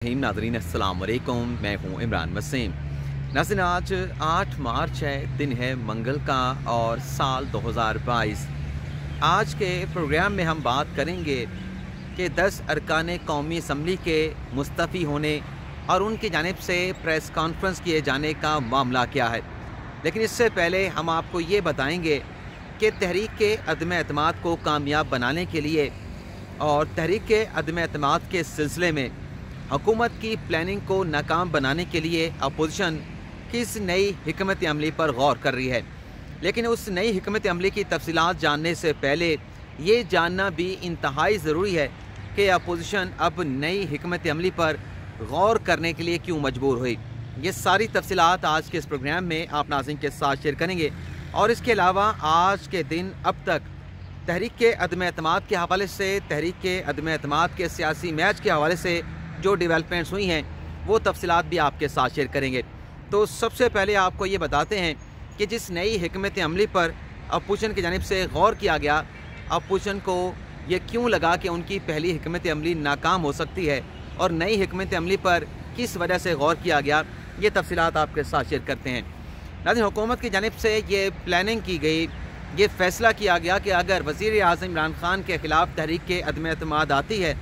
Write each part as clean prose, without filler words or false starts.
नाज़रीन अस्सलाम वालेकुम, मैं हूँ इमरान वसीम। नाज़रीन आज 8 मार्च है, दिन है मंगल का और साल 2022। आज के प्रोग्राम में हम बात करेंगे कि 10 अरकान कौमी असम्बली के मुस्तफ़ी होने और उनकी जानिब से प्रेस कॉन्फ्रेंस किए जाने का मामला क्या है। लेकिन इससे पहले हम आपको ये बताएंगे कि तहरीक के अदम एतमाद को कामयाब बनाने के लिए और तहरीक के अदम एतमाद के सिलसिले में हुकूमत की प्लानिंग को नाकाम बनाने के लिए अपोजिशन किस नई हिकमत अमली पर गौर कर रही है। लेकिन उस नई हिकमत अमली की तफसीलात जानने से पहले ये जानना भी इंतहाई ज़रूरी है कि अपोजिशन अब नई हिकमत अमली पर गौर करने के लिए क्यों मजबूर हुई। ये सारी तफसीलात आज के इस प्रोग्राम में आप नाज़रीन के साथ शेयर करेंगे। और इसके अलावा आज के दिन अब तक तहरीक के अदम एतमाद के हवाले से, तहरीक के अदम एतमाद के सियासी मैच के हवाले से जो डेवलपमेंट्स हुई हैं वो तफसीलात भी आपके साथ शेयर करेंगे। तो सबसे पहले आपको ये बताते हैं कि जिस नई हिकमत अमली पर अपोजिशन की जानिब से गौर किया गया, अपोजिशन को ये क्यों लगा कि उनकी पहली हिकमत अमली नाकाम हो सकती है और नई हिकमत अमली पर किस वजह से गौर किया गया, ये तफसीलात आपके साथ शेयर करते हैं। नाज़रीन, हुकूमत की जानिब से ये प्लानिंग की गई, ये फ़ैसला किया गया कि अगर वज़ीर आज़म इमरान खान के ख़िलाफ़ तहरीक के अदम एतमाद आती है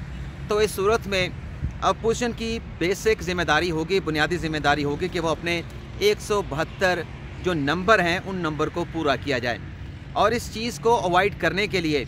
तो इस सूरत में अपोजिशन की बेसिक ज़िम्मेदारी होगी, बुनियादी ज़िम्मेदारी होगी कि वो अपने 172 जो नंबर हैं उन नंबर को पूरा किया जाए। और इस चीज़ को अवॉइड करने के लिए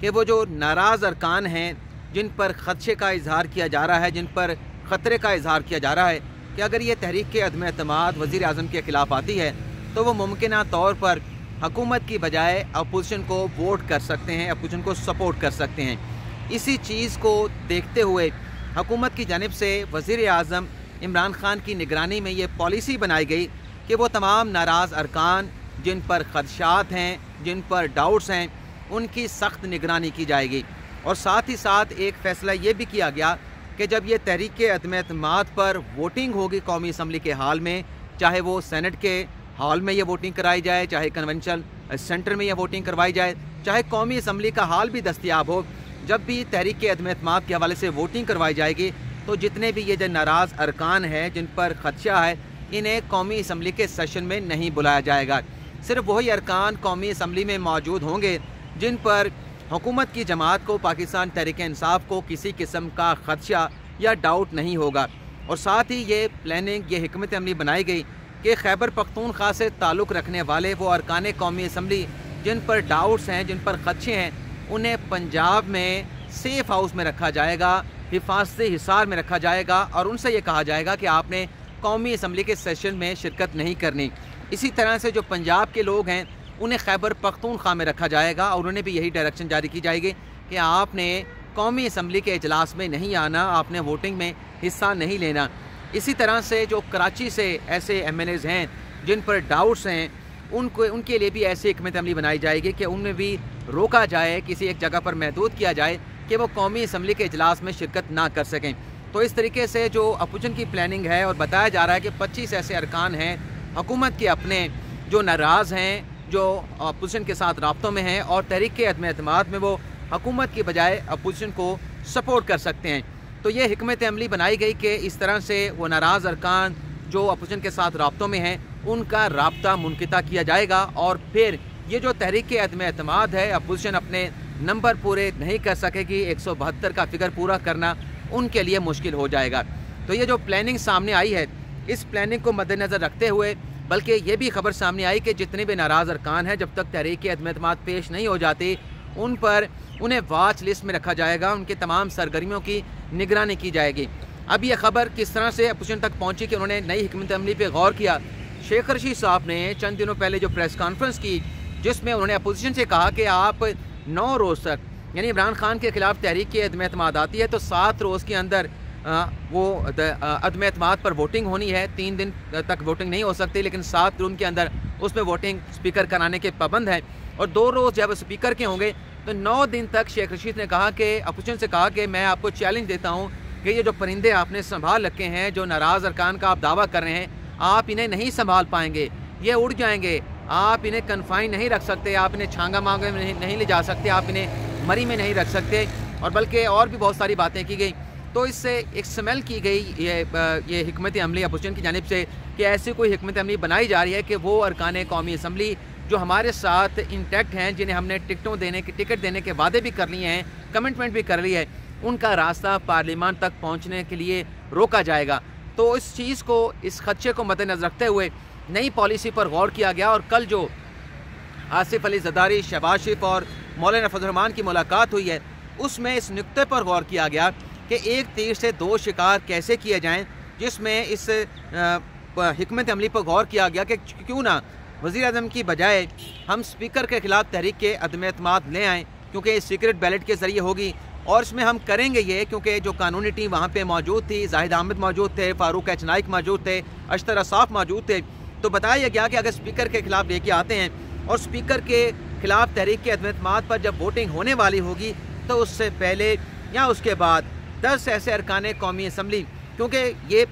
कि वो जो नाराज़ अरकान हैं जिन पर ख़दशे का इजहार किया जा रहा है, जिन पर ख़तरे का इजहार किया जा रहा है कि अगर ये तहरीक के अदम एतमाद वज़ीर आज़म के ख़िलाफ़ आती है तो वो मुमकिन तौर पर हुकूमत की बजाय अपोजिशन को वोट कर सकते हैं, अपोजिशन को सपोर्ट कर सकते हैं। इसी चीज़ को देखते हुए हुकूमत की जानिब से वज़ीर आज़म इमरान खान की निगरानी में ये पॉलिसी बनाई गई कि वो तमाम नाराज़ अरकान जिन पर ख़दशात हैं, जिन पर डाउट्स हैं, उनकी सख्त निगरानी की जाएगी। और साथ ही साथ एक फ़ैसला ये भी किया गया कि जब ये तहरीक के अदम एतमाद पर वोटिंग होगी कौमी असम्बली के हाल में, चाहे वो सेनेट के हाल में ये वोटिंग कराई जाए, चाहे कन्वेंशन सेंटर में यह वोटिंग करवाई जाए, चाहे कौमी असम्बली का हाल भी दस्तयाब हो, जब भी तहरीक के अदम एतमाद के हवाले से वोटिंग करवाई जाएगी तो जितने भी ये जो नाराज़ अरकान हैं, जिन पर ख़दशा है, इन्हें कौमी असम्बली के सेशन में नहीं बुलाया जाएगा। सिर्फ वही अरकान कौमी असम्बली में मौजूद होंगे जिन पर हुकूमत की जमात को, पाकिस्तान तहरीक इंसाफ को किसी किस्म का ख़दशा या डाउट नहीं होगा। और साथ ही ये प्लानिंग, ये हिकमत अमली बनाई गई कि खैबर पख्तूनख्वा से ताल्लुक़ रखने वाले वो अरकान कौमी असम्बली जिन पर डाउट्स हैं, जिन पर ख़दशे हैं, उन्हें पंजाब में सेफ़ हाउस में रखा जाएगा, हिफाजती हिसार में रखा जाएगा और उनसे ये कहा जाएगा कि आपने कौमी असम्बली के सेशन में शिरकत नहीं करनी। इसी तरह से जो पंजाब के लोग हैं उन्हें खैबर पख्तूनख्वा में रखा जाएगा और उन्हें भी यही डायरेक्शन जारी की जाएगी कि आपने कौमी असम्बली के इजलास में नहीं आना, आपने वोटिंग में हिस्सा नहीं लेना। इसी तरह से जो कराची से ऐसे MNAs हैं जिन पर डाउट्स हैं, उनके लिए भी ऐसी हिकमत अमली बनाई जाएगी कि उनमें भी रोका जाए, किसी एक जगह पर महदूद किया जाए कि वो कौमी असम्बली के इजलास में शिरकत ना कर सकें। तो इस तरीके से जो अपोजिशन की प्लानिंग है, और बताया जा रहा है कि 25 ऐसे अरकान हैं हुकूमत के अपने जो नाराज़ हैं, जो अपोजिशन के साथ राब्तों में हैं और तहरीक के अदम एतमाद में वो हुकूमत की बजाय अपोजिशन को सपोर्ट कर सकते हैं। तो ये हिकमत अमली बनाई गई कि इस तरह से वो नाराज़ अरकान जो अपोजिशन के साथ राब्तों में हैं उनका राब्ता मुनक़िता किया जाएगा और फिर ये जो तहरीक के अदम एतमाद है, अपोजिशन अपने नंबर पूरे नहीं कर सकेगी, 172 का फिगर पूरा करना उनके लिए मुश्किल हो जाएगा। तो ये जो प्लानिंग सामने आई है, इस प्लानिंग को मद्देनज़र रखते हुए बल्कि ये भी खबर सामने आई कि जितने भी नाराज़ अरकान हैं, जब तक तहरीक के अदम एतमाद पेश नहीं हो जाती उन पर उन्हें वाच लिस्ट में रखा जाएगा, उनके तमाम सरगर्मियों की निगरानी की जाएगी। अब ये खबर किस तरह से अपोजिशन तक पहुँची कि उन्होंने नई हिकमत अमली पर गौर किया। शेख रशीद साहब ने चंद दिनों पहले जो प्रेस कॉन्फ्रेंस की, जिसमें उन्होंने अपोजिशन से कहा कि आप 9 रोज़ तक, यानी इमरान खान के ख़िलाफ़ तहरीक के अदम एतमाद आती है तो 7 रोज़ के अंदर वो अदम एतमाद पर वोटिंग होनी है। 3 दिन तक वोटिंग नहीं हो सकती, लेकिन 7 दिन के अंदर उसमें वोटिंग स्पीकर कराने के पाबंद हैं। और 2 रोज़ जब स्पीकर के होंगे तो 9 दिन तक शेख रशीद ने कहा कि अपोजिशन से कहा कि मैं आपको चैलेंज देता हूँ कि ये जो परिंदे आपने संभाल रखे हैं, जो नाराज़ अरकान का आप दावा कर रहे हैं, आप इन्हें नहीं संभाल पाएंगे, ये उड़ जाएंगे, आप इन्हें कन्फाइन नहीं रख सकते, आप इन्हें छांगा मांगे में नहीं ले जा सकते, आप इन्हें मरी में नहीं रख सकते। और बल्कि और भी बहुत सारी बातें की गई तो इससे एक स्मेल की गई ये हिकमत अमली अपोजिशन की जानिब से कि ऐसी कोई हिकमत अमली बनाई जा रही है कि वो अरकान कौमी असम्बली जो हमारे साथ इंटैक्ट हैं, जिन्हें हमने टिकट देने के वादे भी कर लिए हैं, कमिटमेंट भी कर ली है, उनका रास्ता पार्लियामान तक पहुँचने के लिए रोका जाएगा। तो इस चीज़ को, इस खदशे को मद्देनज़र रखते हुए नई पॉलिसी पर गौर किया गया और कल जो आसिफ अली ज़रदारी, शहबाज शरीफ और मौलाना फजल रहमान की मुलाकात हुई है, उसमें इस नुक्ते पर गौर किया गया कि एक तीर से दो शिकार कैसे किए जाएँ, जिसमें इस हिकमत अमली पर गौर किया गया कि क्यों ना वज़ीर-ए-आज़म की बजाय हम स्पीकर के ख़िलाफ़ तहरीक के अदम एतमाद ले आएँ, क्योंकि सीक्रेट बैलेट के ज़रिए होगी। और इसमें हम करेंगे ये क्योंकि जो कानूनी टीम वहाँ पे मौजूद थी, जाहिद अहमद मौजूद थे, फ़ारूक एच नाइक मौजूद थे, अशतर असाफ मौजूद थे, तो बताया गया कि अगर स्पीकर के ख़िलाफ़ लेके आते हैं और स्पीकर के ख़िलाफ़ तहरीक के अदम एतमाद पर जब वोटिंग होने वाली होगी तो उससे पहले या उसके बाद 10 ऐसे अरकान कौमी असम्बली, क्योंकि ये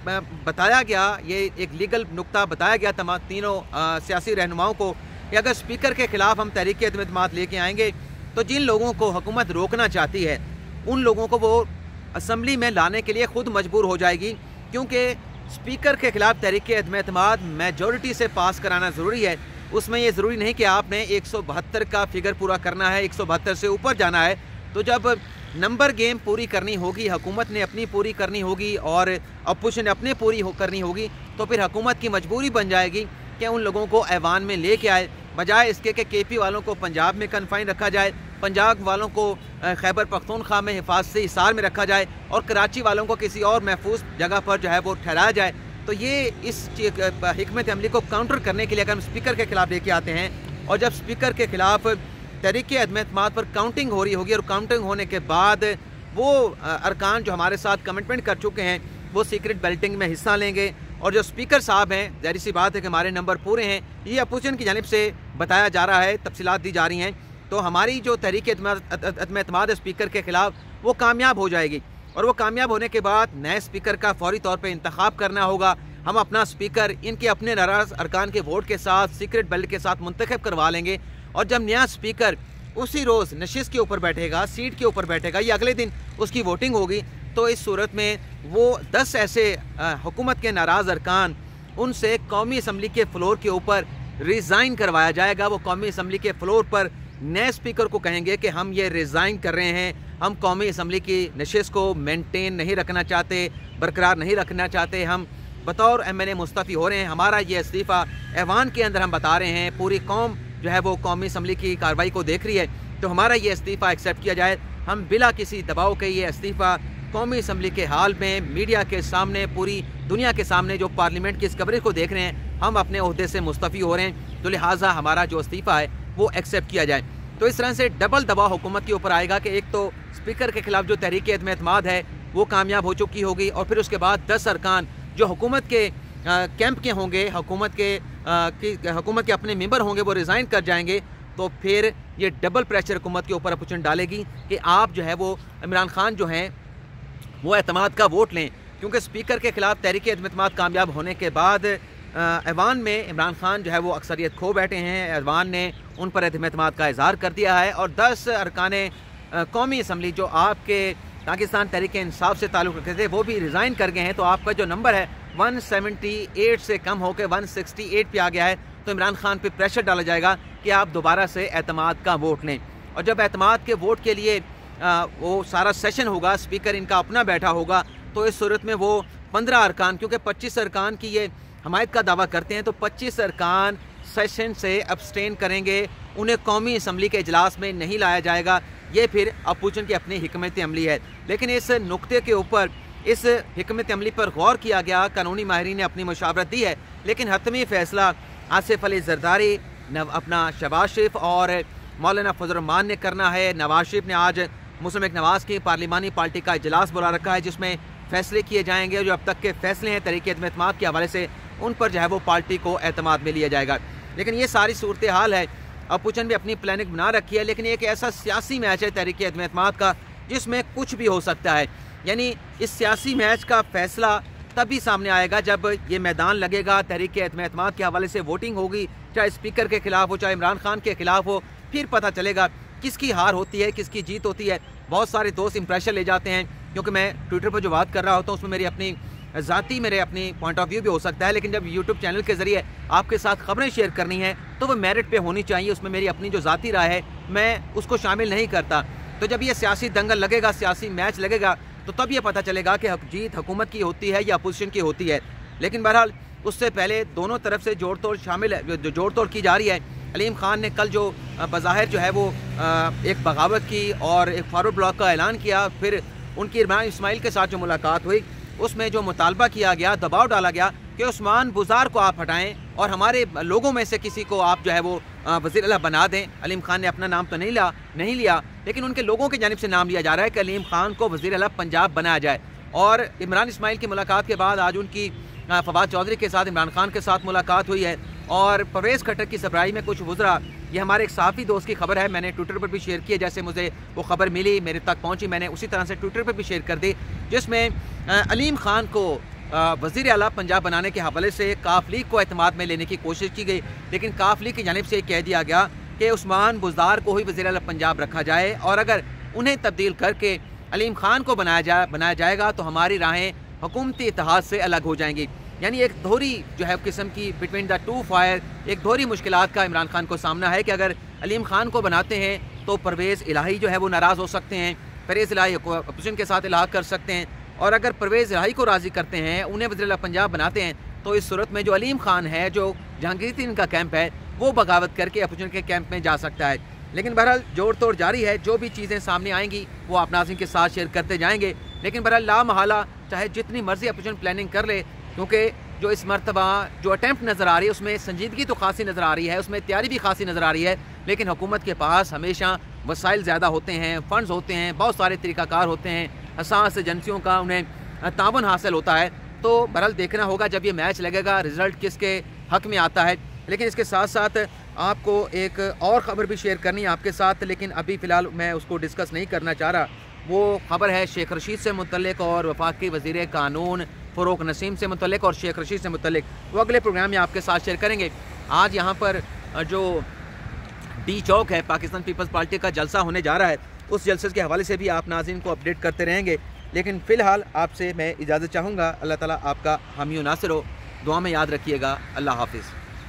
बताया गया, ये एक लीगल नुक्ता बताया गया तमाम तीनों सियासी रहनुमाओं को कि अगर स्पीकर के ख़िलाफ़ हम तहरीक के अदम एतमाद लेके आएँगे तो जिन लोगों को हुकूमत रोकना चाहती है उन लोगों को वो असम्बली में लाने के लिए ख़ुद मजबूर हो जाएगी, क्योंकि स्पीकर के ख़िलाफ़ तहरीक के अदम एतमाद मेजॉरिटी से पास कराना ज़रूरी है। उसमें ये ज़रूरी नहीं कि आपने 172 का फिगर पूरा करना है, 172 से ऊपर जाना है। तो जब नंबर गेम पूरी करनी होगी, हुकूमत ने अपनी पूरी करनी होगी और अपोजिशन ने अपने पूरी करनी होगी, तो फिर हुकूमत की मजबूरी बन जाएगी कि उन लोगों को ऐवान में लेके आए, बजाय इसके कि KP वालों को पंजाब में कन्फाइन रखा जाए, पंजाब वालों को खैबर पख्तूनख्वा में हिफाजत हिसार में रखा जाए और कराची वालों को किसी और महफूज जगह पर जो है वो ठहराया जाए। तो ये इस हिकमत अमली को काउंटर करने के लिए अगर हम स्पीकर के ख़िलाफ़ लेके आते हैं और जब स्पीकर के ख़िलाफ़ तहरीक के अदम एतमाद पर काउंटिंग हो रही होगी और काउंटिंग होने के बाद वो अरकान जो हमारे साथ कमिटमेंट कर चुके हैं वो सीक्रेट बैलेटिंग में हिस्सा लेंगे और जो स्पीकर साहब हैं, ज़ाहिर सी बात है कि हमारे नंबर पूरे हैं, ये अपोजिशन की जानिब से बताया जा रहा है, तफसीलात दी जा रही हैं, तो हमारी जो तहरीक अदम एतमाद है स्पीकर के ख़िलाफ़ वो कामयाब हो जाएगी और वो कामयाब होने के बाद नए स्पीकर का फौरी तौर पर इंतखाब करना होगा। हम अपना स्पीकर इनके अपने नाराज़ अरकान के वोट के साथ, सीक्रेट बैलेट के साथ मुंतखब करवा लेंगे और जब नया स्पीकर उसी रोज़ नशिस्त के ऊपर बैठेगा, सीट के ऊपर बैठेगा या अगले दिन उसकी वोटिंग होगी, तो इस सूरत में वो 10 ऐसे हुकूमत के नाराज़ अरकान, उनसे कौमी असम्बली के फ्लोर के ऊपर रिज़ाइन करवाया जाएगा। वो कौमी असम्बली के फ्लोर पर नए स्पीकर को कहेंगे कि हम ये रिज़ाइन कर रहे हैं, हम कौमी असम्बली की नशिस्त को मेंटेन नहीं रखना चाहते, बरकरार नहीं रखना चाहते, हम बतौर MNA मुस्तफ़ी हो रहे हैं, हमारा ये इस्तीफ़ा ऐवान के अंदर हम बता रहे हैं, पूरी कौम जो है वो कौमी असम्बली की कार्रवाई को देख रही है, तो हमारा ये इस्तीफ़ा एक्सेप्ट किया जाए। हम बिला किसी दबाव के ये इस्तीफ़ा कौमी असम्बली के हाल में मीडिया के सामने, पूरी दुनिया के सामने जो पार्लियामेंट की इस कवरेज को देख रहे हैं, हम अपने ओहदे से मुस्तफ़ी हो रहे हैं, तो लिहाजा हमारा जो इस्तीफ़ा है वो एक्सेप्ट किया जाए। तो इस तरह से डबल दबाव हुकूमत के ऊपर आएगा कि एक तो स्पीकर के ख़िलाफ़ जो तहरीक अदम एतमाद है वो कामयाब हो चुकी होगी और फिर उसके बाद 10 अरकान जो हुकूमत के कैंप के होंगे, हुकूमत के अपने मेंबर होंगे, वो रिज़ाइन कर जाएंगे। तो फिर ये डबल प्रेशर हुकूमत के ऊपर अपोजिशन डालेगी कि आप जो है वो इमरान खान जो हैं वो एतमाद का वोट लें, क्योंकि स्पीकर के ख़िलाफ़ तहरीक अदम एतमाद कामयाब होने के बाद ऐवान में इमरान खान जो है वो अक्सरियत खो बैठे हैं। ऐवान ने उन पर अदम एतमाद का इज़हार कर दिया है और 10 अरकान कौमी असम्बली जो आपके पाकिस्तान तहरीक इंसाफ से ताल्लुक़ रखते थे वो भी रिज़ाइन कर गए हैं। तो आपका जो नंबर है 178 से कम होकर 168 पे आ गया है, तो इमरान खान पे प्रेशर डाला जाएगा कि आप दोबारा से एतमाद का वोट लें। और जब एतमाद के वोट के लिए वो सारा सेशन होगा, स्पीकर इनका अपना बैठा होगा, तो इस सूरत में वो 15 अरकान, क्योंकि 25 अरकान की ये हमायत का दावा करते हैं, तो 25 अरकान सेशन से अब्सटेन करेंगे, उन्हें कौमी असम्बली के इजलास में नहीं लाया जाएगा। ये फिर अपोजिशन की अपनी हिकमत अमली है। लेकिन इस नुक्ते के ऊपर, इस हिकमत अमली पर गौर किया गया, कानूनी माहिरीन ने अपनी मशावरत दी है, लेकिन हतमी फ़ैसला आसिफ अली ज़रदारी, अपना शहबाज शरीफ और मौलाना फजल रहमान ने करना है। नवाज शरीफ ने आज मुस्लिम लीग नवाज़ की पार्लिमानी पार्टी का इजलास बुला रखा है, जिसमें फ़ैसले किए जाएंगे। जो अब तक के फ़ैसले हैं तहरीक अदम एतमाद के हवाले से, उन पर जो है वो पार्टी को एतमाद में लिया जाएगा। लेकिन ये सारी सूरत हाल है, अपोजिशन भी अपनी प्लानिंग बना रखी है, लेकिन एक ऐसा सियासी मैच है तहरीक अदम एतमाद का जिसमें कुछ भी हो सकता है। यानी इस सियासी मैच का फ़ैसला तभी सामने आएगा जब ये मैदान लगेगा, तहरीक अदम एतमाद के हवाले से वोटिंग होगी, चाहे स्पीकर के ख़िलाफ़ हो, चाहे इमरान खान के ख़िलाफ़ हो, फिर पता चलेगा किसकी हार होती है, किसकी जीत होती है। बहुत सारे दोस्त इंप्रेशन ले जाते हैं क्योंकि मैं ट्विटर पर जो बात कर रहा होता हूँ उसमें मेरी अपनी पॉइंट ऑफ व्यू भी हो सकता है, लेकिन जब यूट्यूब चैनल के ज़रिए आपके साथ खबरें शेयर करनी है तो वो मेरिट पे होनी चाहिए, उसमें मेरी अपनी जो ज़ाती राय है मैं उसको शामिल नहीं करता। तो जब ये सियासी दंगल लगेगा, सियासी मैच लगेगा, तो तब ये पता चलेगा कि जीत हुकूमत की होती है या अपोजिशन की होती है। लेकिन बहरहाल उससे पहले दोनों तरफ से जोड़ तोड़ की जा रही है। अलीम खान ने कल जो बज़ाहिर जो है वो एक बगावत की और एक फॉरवर्ड ब्लॉक का ऐलान किया, फिर उनकी इमरान इस्माइल के साथ जो मुलाकात हुई उसमें जो मुतालबा किया गया, दबाव डाला गया कि उस्मान बुज़ार को आप हटाएं और हमारे लोगों में से किसी को आप जो है वो वज़ीर आला बना दें। अलीम खान ने अपना नाम तो नहीं लिया, लेकिन उनके लोगों की जानिब से नाम लिया जा रहा है कि अलीम खान को वज़ीर आला पंजाब बनाया जाए। और इमरान इस्माइल की मुलाकात के बाद आज उनकी फवाद चौधरी के साथ, इमरान खान के साथ मुलाकात हुई है और परवेज़ खट्टर की सरबराही में कुछ गुजरा। ये हमारे एक साफ़ी दोस्त की खबर है, मैंने ट्विटर पर भी शेयर की है, जैसे मुझे वो खबर मिली मेरे तक पहुंची मैंने उसी तरह से ट्विटर पर भी शेयर कर दी, जिसमें अलीम खान को वज़ीर आला पंजाब बनाने के हवाले से काफ लीग को एतमाद में लेने की कोशिश की गई, लेकिन काफ लीग की जानिब से कह दिया गया कि उस्मान बुज़दार को ही वज़ीर आला पंजाब रखा जाए और अगर उन्हें तब्दील करके अलीम खान को बनाया जाएगा तो हमारी राहें हुकूमती इत्तेहाद से अलग हो जाएंगी। यानी एक दोहरी जो है किस्म की बिटवीन द टू फायर, एक दोहरी मुश्किलात का इमरान खान को सामना है कि अगर अलीम खान को बनाते हैं तो परवेज़ इलाही जो है वो नाराज़ हो सकते हैं, परवेज़ इलाही अपोजिशन के साथ इलाहा कर सकते हैं, और अगर परवेज़ इलाही को राज़ी करते हैं, उन्हें वज़ीर आला पंजाब बनाते हैं, तो इस सूरत में जो अलीम खान है, जो जहांगीर का कैंप है, वो बगावत करके अपोजिशन के कैंप में जा सकता है। लेकिन बहरहाल जोड़ तोड़ जारी है, जो भी चीज़ें सामने आएंगी वो आप नाज़रीन के साथ शेयर करते जाएंगे। लेकिन बहरहाल लामहला चाहे जितनी मर्जी अपोजिशन प्लानिंग कर ले, क्योंकि जो इस मरतबा जो अटैम्प्ट नज़र आ रही है उसमें संजीदगी तो खासी नज़र आ रही है, उसमें तैयारी भी खासी नज़र आ रही है, लेकिन हुकूमत के पास हमेशा वसाइल ज़्यादा होते हैं, फ़ंड्स होते हैं, बहुत सारे तरीक़ाकार होते हैं, हसास एजेंसियों का उन्हें ताबन हासिल होता है। तो बहरहाल देखना होगा जब ये मैच लगेगा रिज़ल्ट किसके हक़ में आता है। लेकिन इसके साथ साथ आपको एक और ख़बर भी शेयर करनी है आपके साथ, लेकिन अभी फ़िलहाल मैं उसको डिस्कस नहीं करना चाह रहा। वो ख़बर है शेख रशीद से मुतल्लिक और वफाकी वज़ीर कानून फ़रूक नसीम से मुतल्लिक और शेख रशीद से मुतल्लिक, वो अगले प्रोग्राम में आपके साथ शेयर करेंगे। आज यहाँ पर जो डी चौक है, पाकिस्तान पीपल्स पार्टी का जलसा होने जा रहा है, उस जलसे के हवाले से भी आप नाज़रीन को अपडेट करते रहेंगे। लेकिन फ़िलहाल आपसे मैं इजाज़त चाहूँगा। अल्लाह ताला आपका हामी नासिर हो, दुआ में याद रखिएगा। अल्लाह हाफ़िज़।